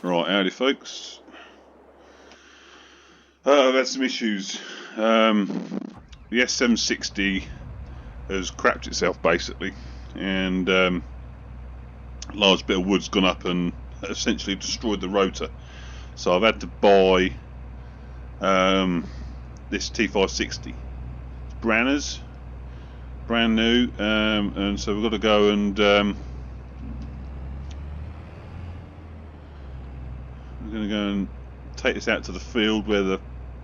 Right, howdy folks. I've had some issues. The S760 has crapped itself basically, and a large bit of wood's gone up and essentially destroyed the rotor. So I've had to buy this T560. It's brand new, and so we've got to go and we're going to go and take this out to the field where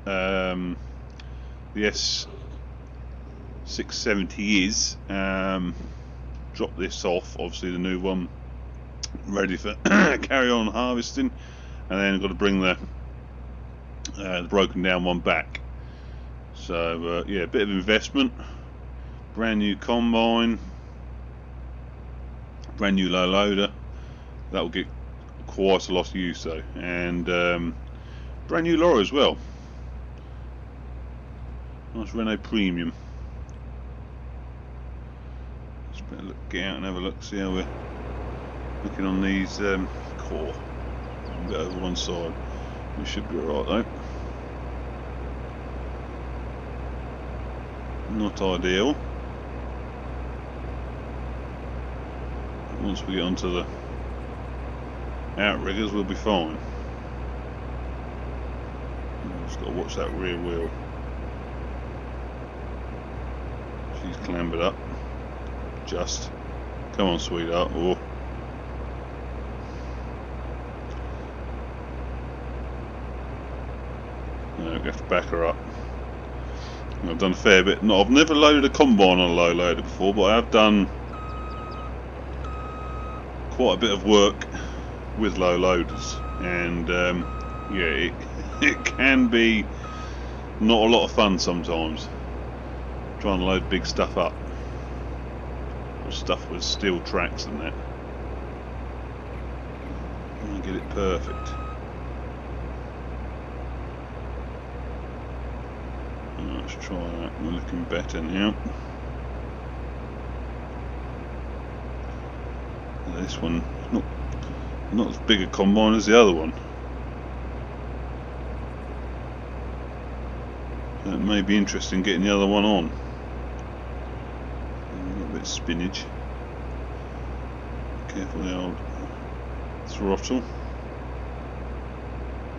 the S670 is. Drop this off, obviously the new one, ready for carry on harvesting, and then I've got to bring the broken down one back. So yeah, a bit of investment, brand new combine, brand new low loader, that will get quite a lot of use though, and brand new lorry as well, nice Renault Premium. Just better get out and have a look, see how we're looking on these core. A bit over one side, we should be alright though. Not ideal. Once we get onto the outriggers we'll be fine. Just got to watch that rear wheel. She's clambered up. Just. Come on, sweetheart. Oh. No, we have to back her up. I've done a fair bit. No, I've never loaded a combine on a low loader before, but I have done quite a bit of work with low loaders, and yeah, it can be not a lot of fun sometimes trying to load big stuff up, or stuff with steel tracks and that, and get it perfect. Let's try that. We're looking better now. This one not as big a combine as the other one. It may be interesting getting the other one on. A little bit of spinach. Careful the old throttle.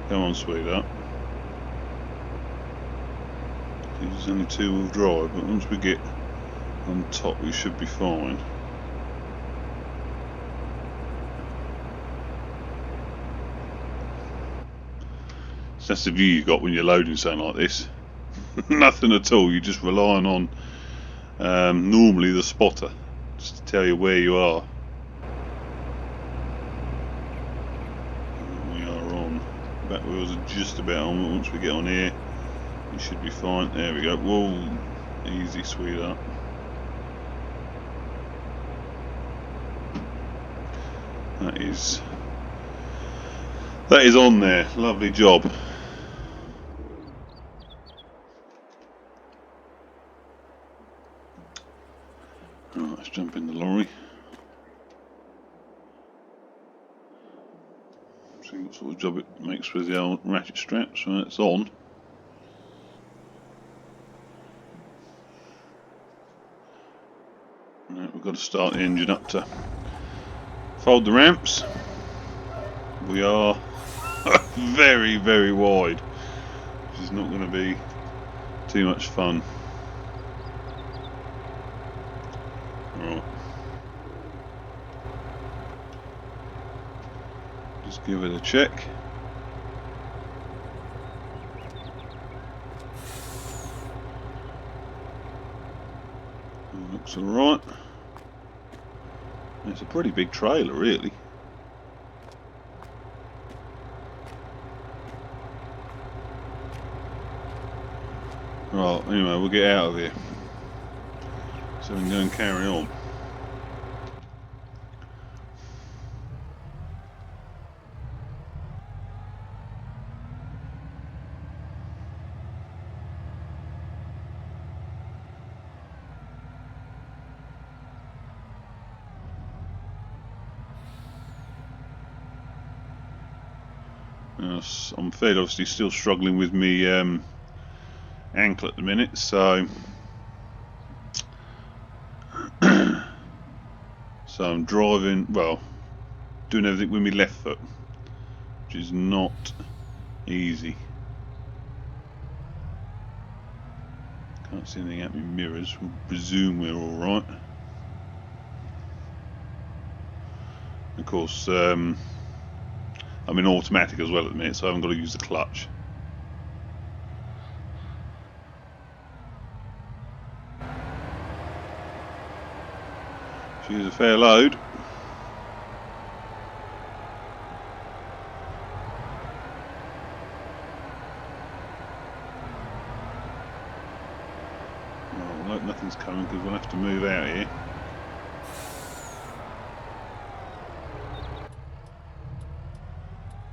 Come on, sweetheart. It's only two-wheel drive, but once we get on top we should be fine. So that's the view you got when you're loading something like this. Nothing at all, you're just relying on normally the spotter just to tell you where you are. We are on. Back wheels are just about on. Once we get on here you should be fine. There we go. Whoa, easy, sweetheart. That is on there. Lovely job. Right, let's jump in the lorry. See what sort of job it makes with the old ratchet straps. So it's on. Right, we've got to start the engine up to fold the ramps. We are very, very wide, which is not going to be too much fun. Right. Just give it a check. Looks alright. It's a pretty big trailer, really. Right, anyway, we'll get out of here so we can go and carry on. I'm fairly obviously still struggling with me ankle at the minute, so so I'm driving, well, doing everything with my left foot, which is not easy. Can't see anything out my mirrors. We'll presume we're all right. Of course, I'm in automatic as well at the minute, so I haven't got to use the clutch. She's a fair load. Oh, look, nothing's coming because we'll have to move out here.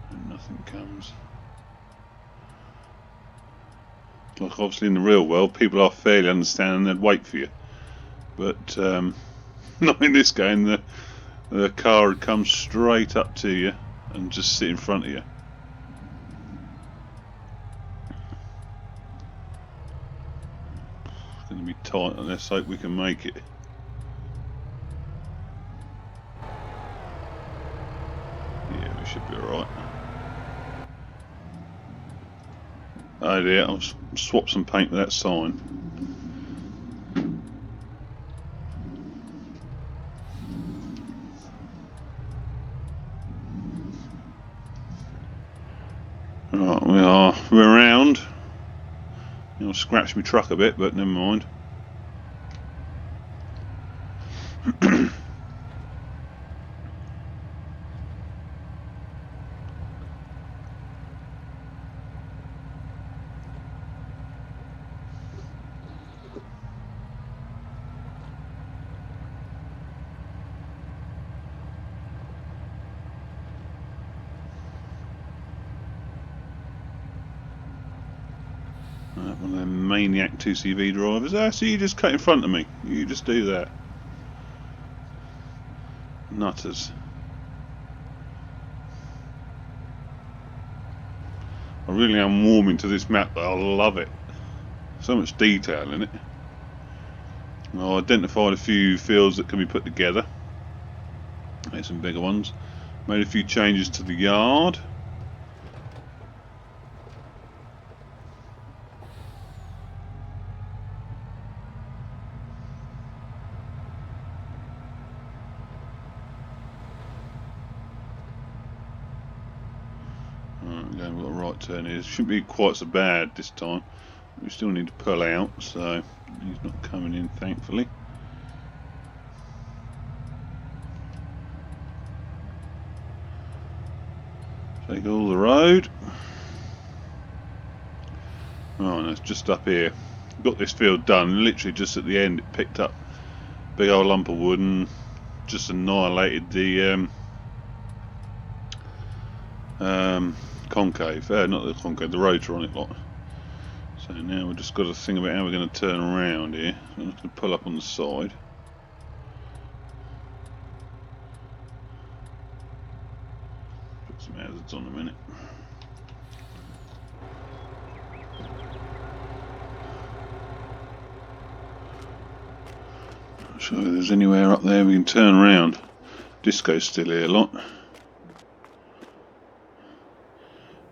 And nothing comes. Like obviously in the real world, people are fairly understanding, they'd wait for you. But not in this game. The car would come straight up to you and just sit in front of you. It's going to be tight, and let's hope we can make it. Yeah, we should be alright. Oh dear, I'll swap some paint with that sign. Right, we're around. I'll scratch my truck a bit, but never mind. One of them maniac 2CV drivers. Ah, so you just cut in front of me. You just do that. Nutters. I really am warming to this map, but I love it. So much detail in it. I identified a few fields that can be put together. Made some bigger ones. Made a few changes to the yard. Going what the right turn is. Shouldn't be quite so bad this time. We still need to pull out, so he's not coming in, thankfully. Take all the road. Oh, and it's just up here. Got this field done. Literally just at the end, it picked up a big old lump of wood and just annihilated the concave. Not the concave, the rotor on it, lot. So now we've just got to think about how we're going to turn around here. So I'm just going to pull up on the side. Put some hazards on a minute. Not sure if there's anywhere up there we can turn around. Disco's still here, lot.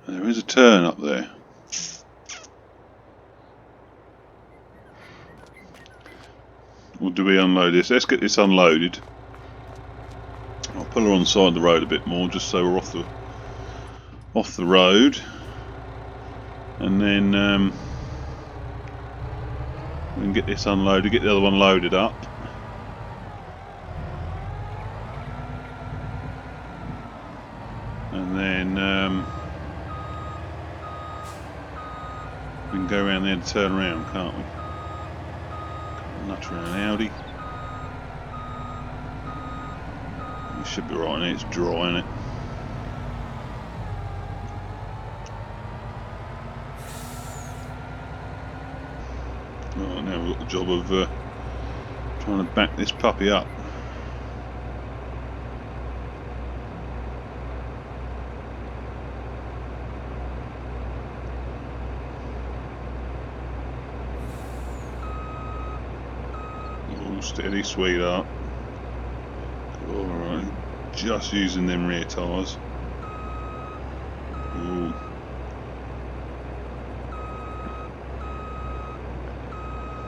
There is a turn up there. Or do we unload this? Let's get this unloaded. I'll pull her on the side of the road a bit more, just so we're off the road, and then we can get this unloaded, get the other one loaded up. And then we can go around there and turn around, can't we? Nutter in an Audi. It should be right in it, it's dry in it. Right, now we've got the job of trying to back this puppy up. Oh, steady, sweetheart. Alright, just using them rear tyres. Ooh.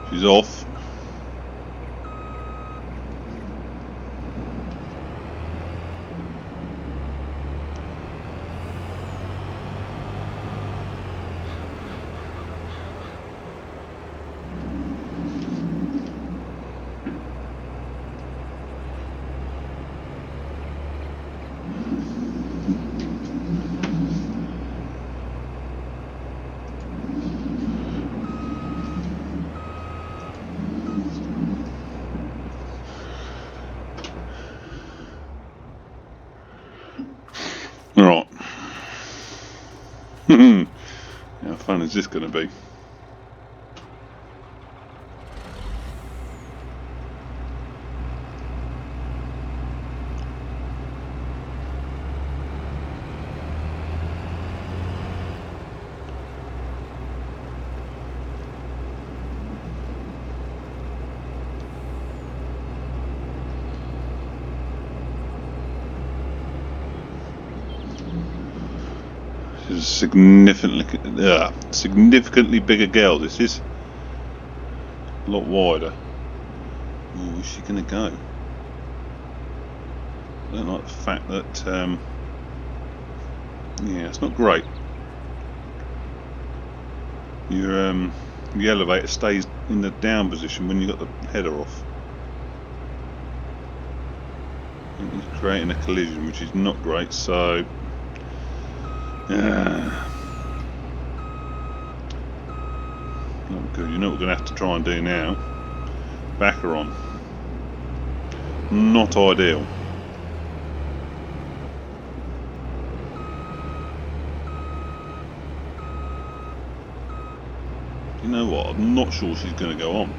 She's off. Right. How fun is this going to be? This is a significantly bigger girl. This is a lot wider. Oh, where's she going to go? I don't like the fact that, yeah, it's not great. Your elevator stays in the down position when you've got the header off. It's creating a collision, which is not great, so not good. You know what we're going to have to try and do now? Back her on. Not ideal. You know what? I'm not sure she's going to go on.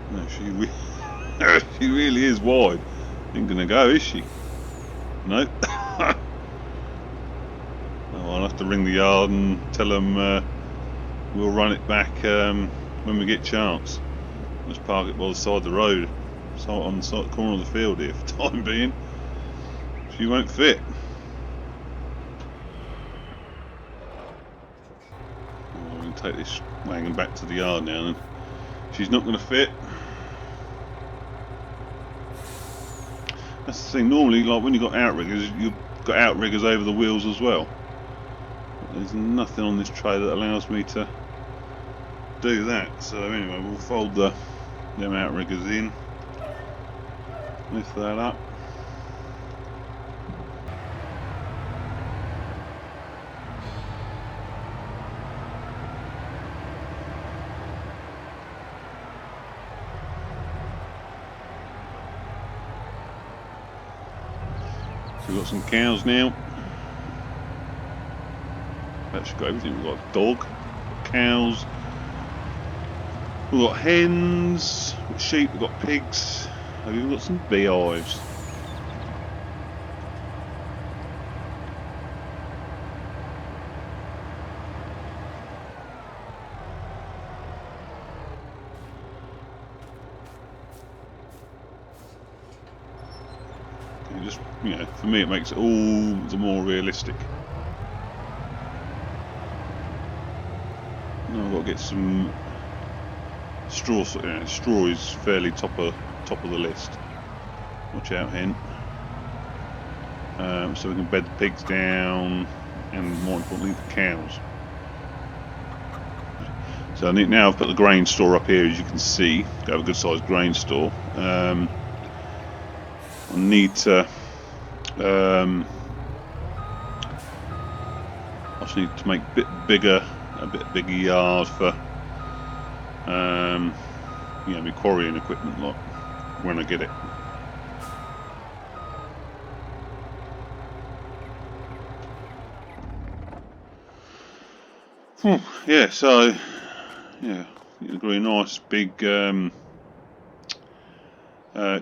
No, she really is wide. Ain't going to go, is she? No. Oh, I'll have to ring the yard and tell them we'll run it back when we get a chance. Let's park it by the side of the road, so on the corner of the field here for the time being. She won't fit. Oh, I'm going to take this wagon back to the yard now then. She's not going to fit. That's the thing, normally like when you've got outriggers, you've got outriggers over the wheels as well. But there's nothing on this tray that allows me to do that. So anyway, we'll fold them outriggers in, lift that up. So we've got some cows now. Actually got everything. We've got a dog, cows, we've got hens, we've got sheep, we've got pigs, we've even got some beehives. Just, you know, for me it makes it all the more realistic. Now I've got to get some straw. Straw is fairly top of the list. Watch out, hen. So we can bed the pigs down, and more importantly, the cows. So now I've put the grain store up here, as you can see. Got a good sized grain store. I need to. I just need to make a bit bigger yard for you know, my quarrying equipment lot when I get it. Yeah, so yeah, you agree, nice big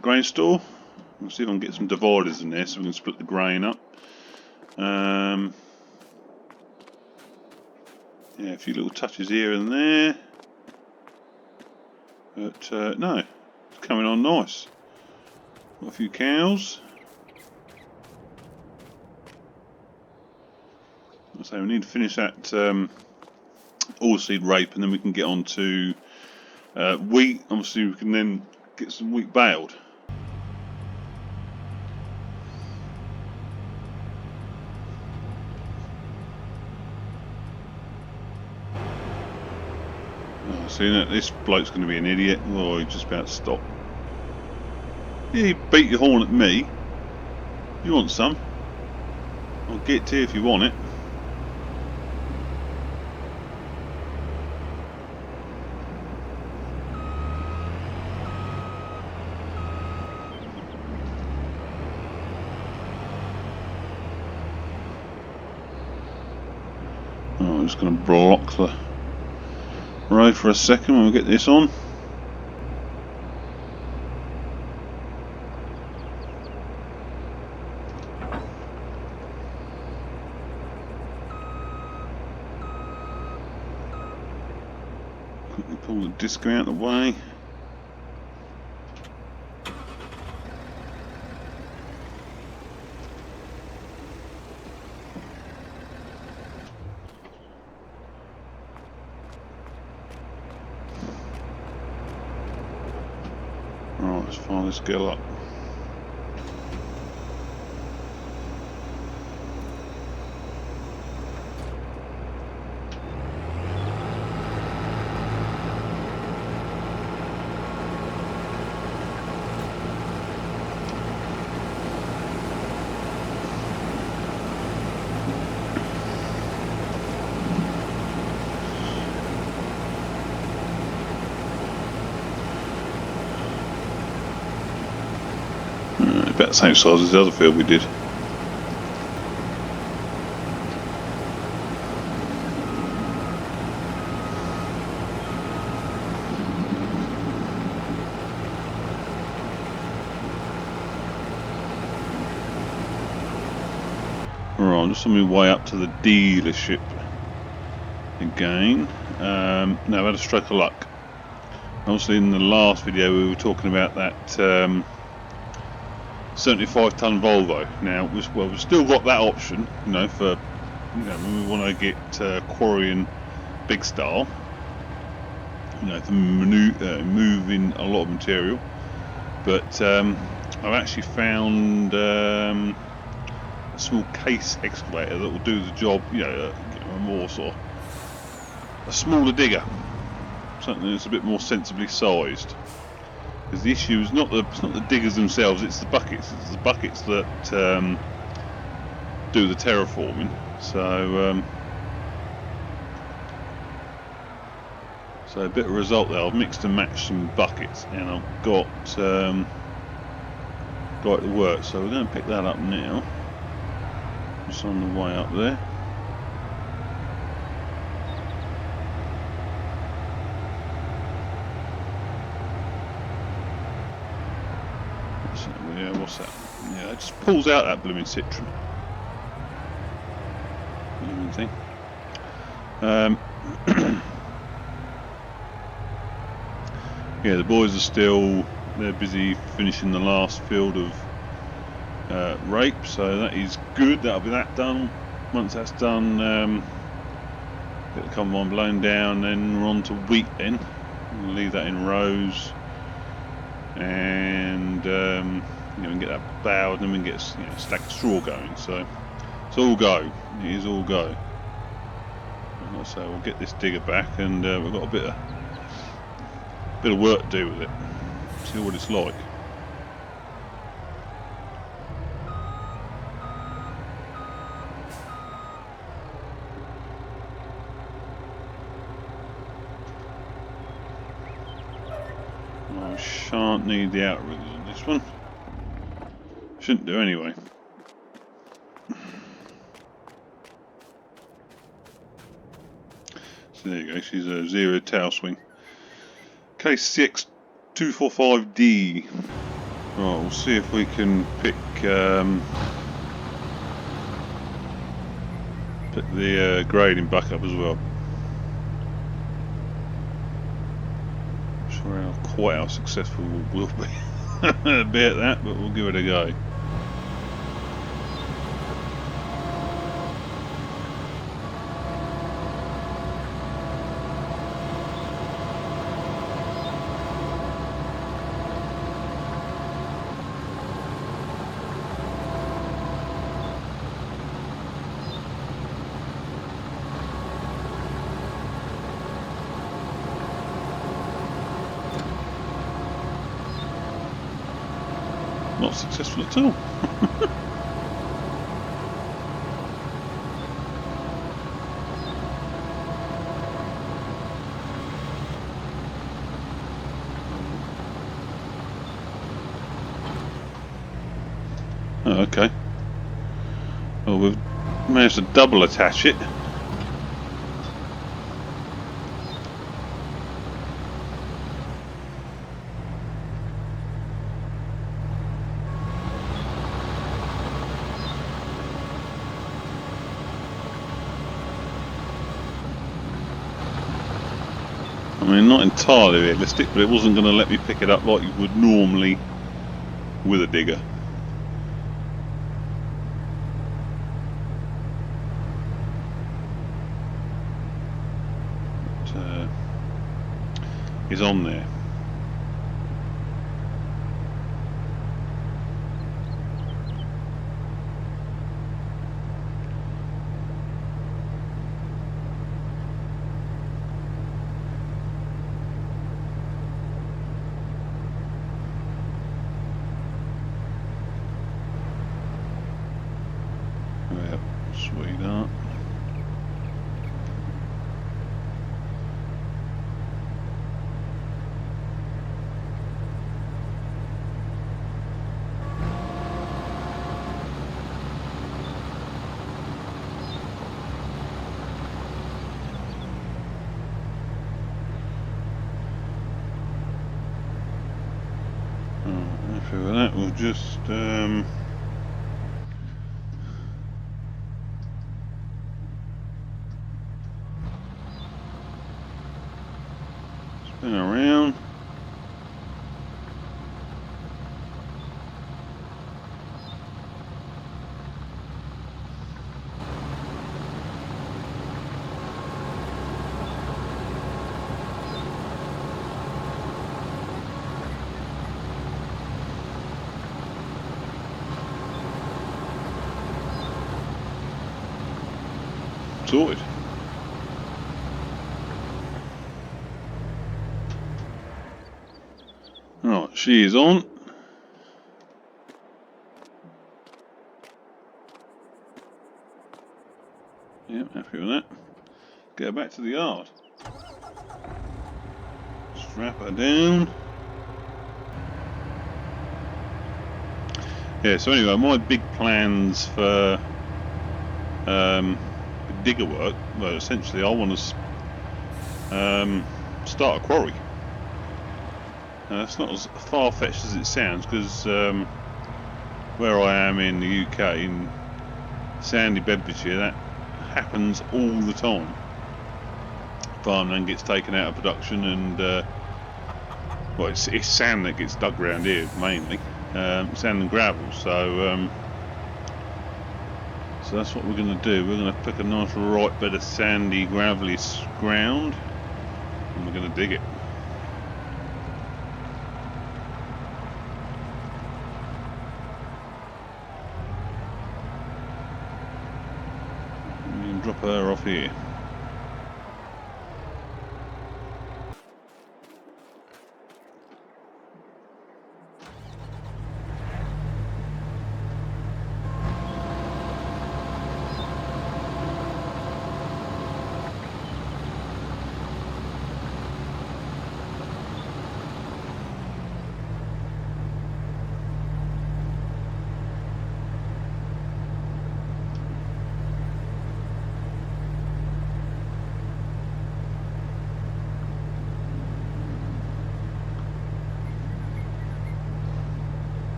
grain store. We'll see if I can get some dividers in there so we can split the grain up. Yeah, a few little touches here and there. But no, it's coming on nice. Got a few cows. So we need to finish that oilseed rape, and then we can get on to wheat. Obviously, we can then get some wheat baled. Oh, see that this bloke's going to be an idiot. Oh, he's just about to stop. Yeah, you beat your horn at me. You want some? I'll get to you if you want it. Oh, I'm just going to block the road for a second when we get this on. Quickly pull the disc out of the way. Right, let's fire this girl up. About the same size as the other field we did. Right, I'm just on my way up to the dealership again. Now I've had a stroke of luck. Obviously in the last video we were talking about that 75 ton Volvo. Now, we've still got that option, you know, for when we want to get quarrying big style, you know, to move in a lot of material. But I've actually found a small case excavator that will do the job, you know, a more sort of a smaller digger, something that's a bit more sensibly sized. Because the issue is it's not the diggers themselves, it's the buckets. It's the buckets that do the terraforming. So a bit of result there. I've mixed and matched some buckets, and I've got it to work. So we're going to pick that up now. Just on the way up there. Yeah, what's that? Yeah, it just pulls out that blooming citron. Blooming thing. Yeah, the boys are they're busy finishing the last field of rape, so that is good. That'll be that done. Once that's done, get the combine blown down, then we're on to wheat then. We'll leave that in rows, and you know, and get that bowed, and then we can get a stack of straw going. So it's all go. It is all go. So we'll get this digger back, and we've got a bit of work to do with it. See what it's like. I shan't need the outriggers on this one. Shouldn't do anyway. So there you go, she's a 0 tail swing. Case CX245D. Right, we'll see if we can pick the grading back up as well. Not sure quite how successful we'll be at that, but we'll give it a go. Not successful at all. Oh, okay. Well, we've managed to double attach it. I mean, not entirely realistic, but it wasn't going to let me pick it up like you would normally with a digger. But, it's on there. Yep, sweetheart. After that, we'll just spin around. Sorted. Right, she is on. Yep, happy with that. Get her back to the yard. Strap her down. Yeah, so anyway, my big plans for digger work, well, essentially I want to start a quarry. It's not as far-fetched as it sounds, because where I am in the UK, in sandy Bedfordshire, that happens all the time. Farmland gets taken out of production, and well, it's sand that gets dug around here mainly, sand and gravel. So that's what we're going to do. We're going to pick a nice right bit of sandy, gravelly ground, and we're going to dig it. We can drop her off here.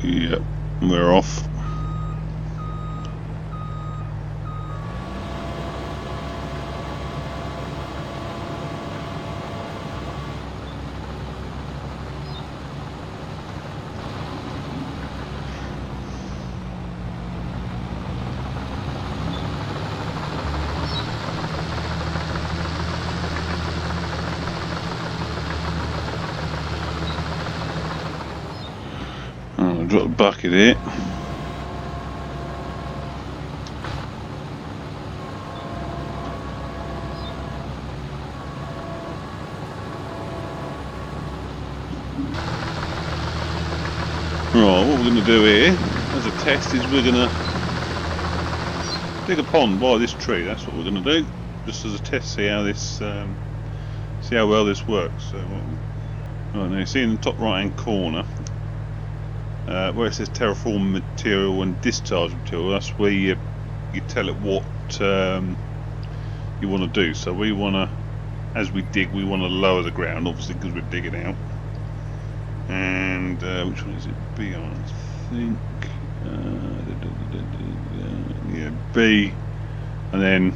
Yep, we're off. I've got a bucket here. Right, what we're going to do here, as a test, is we're going to dig a pond by this tree. That's what we're going to do, just as a test, see how this, see how well this works. So, right now, you see in the top right-hand corner, where it says terraform material and discharge material. That's where you tell it what you want to do. So we want to, as we dig, we want to lower the ground, obviously, because we're digging out. And which one is it? B, I think. Yeah, B. And then,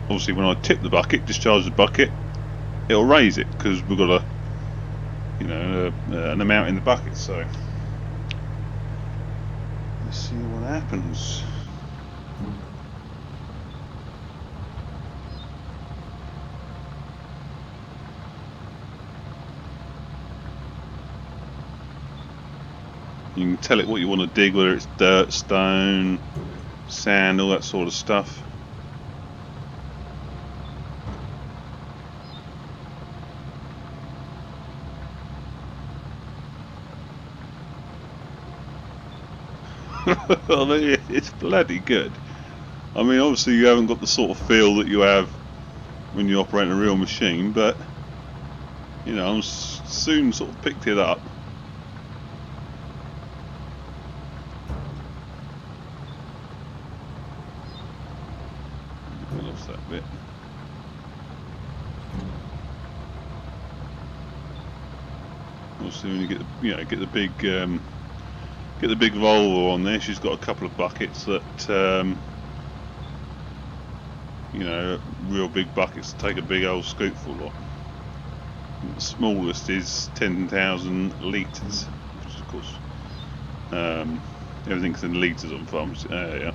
obviously, when I tip the bucket, discharge the bucket, it'll raise it because we've got an amount in the bucket. So let's see what happens. You can tell it what you want to dig, whether it's dirt, stone, sand, all that sort of stuff. I mean, it's bloody good. I mean, obviously you haven't got the sort of feel that you have when you operate a real machine, but you know, I soon sort of picked it up. I lost that bit. Obviously, when you get get the big Volvo on there, she's got a couple of buckets that real big buckets to take a big old scoop full of. The smallest is 10,000 litres, which is, of course, everything's in litres on farms. Yeah,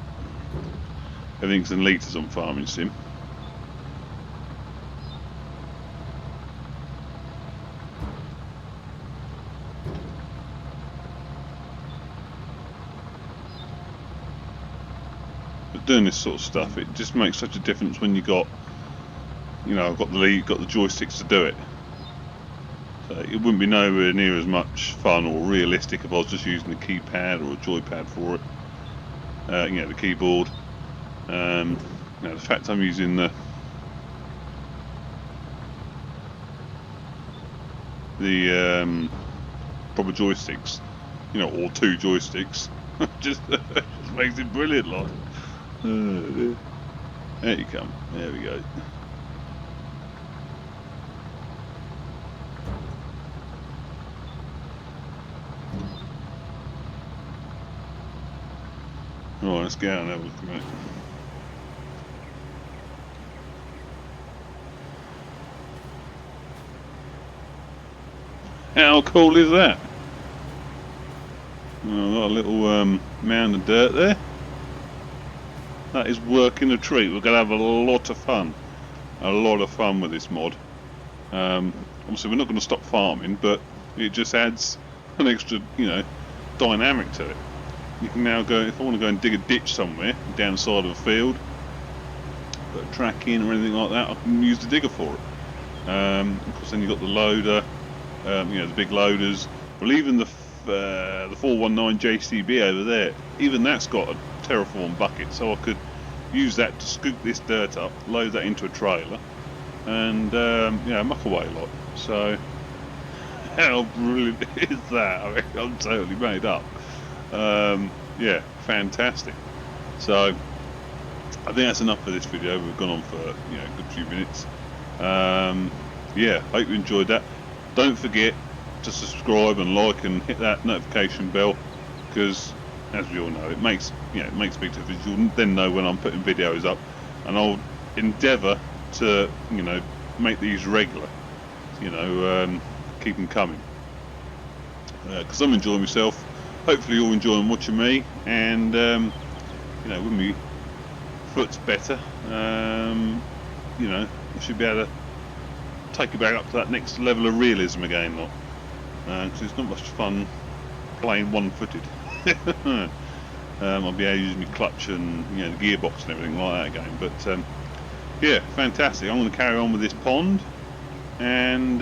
everything's in litres on Farming Sim. But doing this sort of stuff, it just makes such a difference when you got, I've got the joysticks to do it. So it wouldn't be nowhere near as much fun or realistic if I was just using a keypad or a joypad for it. The keyboard. The fact I'm using the proper joysticks, or two joysticks, just makes it brilliant. Like, there you come. There we go. Right, let's get out and have a look at it. How cool is that? Well, I've got a little mound of dirt there. That is working a treat. We're going to have a lot of fun. A lot of fun with this mod. Obviously we're not going to stop farming, but it just adds an extra, dynamic to it. You can now go, if I want to go and dig a ditch somewhere down the side of a field, put a track in or anything like that, I can use the digger for it. Of course, then you've got the loader, the big loaders. Well, even the 419 JCB over there, even that's got a terraform bucket, so I could use that to scoop this dirt up, load that into a trailer, and muck away a lot. So how brilliant is that? I mean, I'm totally made up. Yeah, fantastic. So I think that's enough for this video. We've gone on for a good few minutes. Yeah, hope you enjoyed that. Don't forget to subscribe and like and hit that notification bell, because, as we all know, it makes it makes a big difference. You'll then know when I'm putting videos up, and I'll endeavour to make these regular. Keep them coming, because I'm enjoying myself. Hopefully you're enjoying watching me, and when my foot's better, I should be able to take it back up to that next level of realism again, because it's not much fun playing one-footed. I'll be able to use my clutch and the gearbox and everything like that again. But yeah, fantastic. I'm going to carry on with this pond, and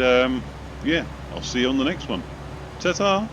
yeah, I'll see you on the next one. Ta-ta!